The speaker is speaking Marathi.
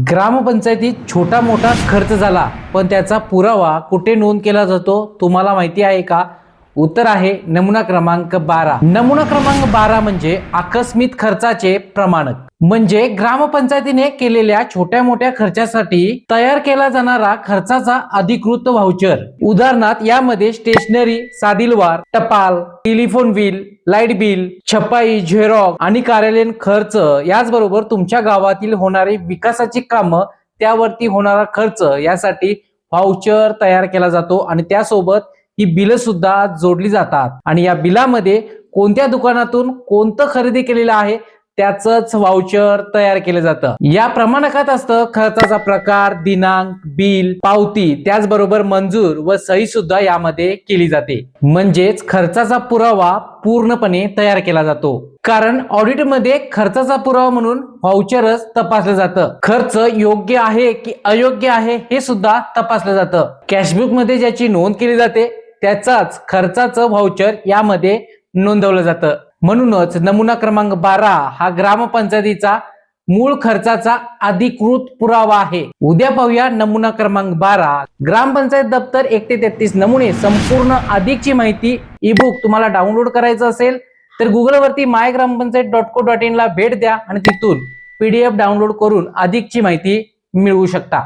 ग्रामपंचायतीत छोटा मोठा खर्च झाला, पण त्याचा पुरावा कुठे नोंद केला जातो तुम्हाला माहिती आहे का? उत्तर आहे नमुना क्रमांक 12। नमुना क्रमांक 12 म्हणजे आकस्मिक खर्चाचे प्रमाणक। म्हणजे ग्रामपंचायतीने केलेल्या छोट्या मोठ्या खर्चासाठी तयार केला जाणारा खर्चाचा अधिकृत व्हाउचर। उदाहरणार्थ यामध्ये स्टेशनरी, साधीलवार, टपाल, टेलिफोन बिल, लाईट बिल, छपाई, झेरॉक्स आणि कार्यालयीन खर्च, याचबरोबर तुमच्या गावातील होणारी विकासाची कामं, त्यावरती होणारा खर्च यासाठी व्हाउचर तयार केला जातो आणि त्यासोबत ही बिल सुद्धा जोडली जातात। आणि या बिलामध्ये कोणत्या दुकानातून कोणतं खरेदी केलेलं आहे त्याचंच व्हाउचर तयार केलं जातं। या प्रमाणकात असतं खर्चाचा प्रकार, दिनांक, बिल, पावती, त्याचबरोबर मंजूर व सही सुद्धा यामध्ये केली जाते। म्हणजेच खर्चाचा पुरावा पूर्णपणे तयार केला जातो। कारण ऑडिट मध्ये खर्चाचा पुरावा म्हणून व्हाउचरच तपासलं जातं। खर्च योग्य आहे की अयोग्य आहे हे सुद्धा तपासलं जातं। कॅशबुक मध्ये ज्याची नोंद केली जाते त्याचाच खर्चाचं व्हाउचर यामध्ये नोंदवलं जातं। म्हणूनच नमुना क्रमांक 12 हा ग्रामपंचायतीचा मूळ खर्चाचा अधिकृत पुरावा आहे। उद्या पाहूया नमुना क्रमांक 12 ग्रामपंचायत दप्तर 1 ते 33 नमुने। संपूर्ण अधिकची माहिती ई बुक तुम्हाला डाउनलोड करायचं असेल तर गुगल वरती mygrampancayat.co.in ला भेट द्या आणि तिथून PDF डाउनलोड करून अधिकची माहिती मिळवू शकता।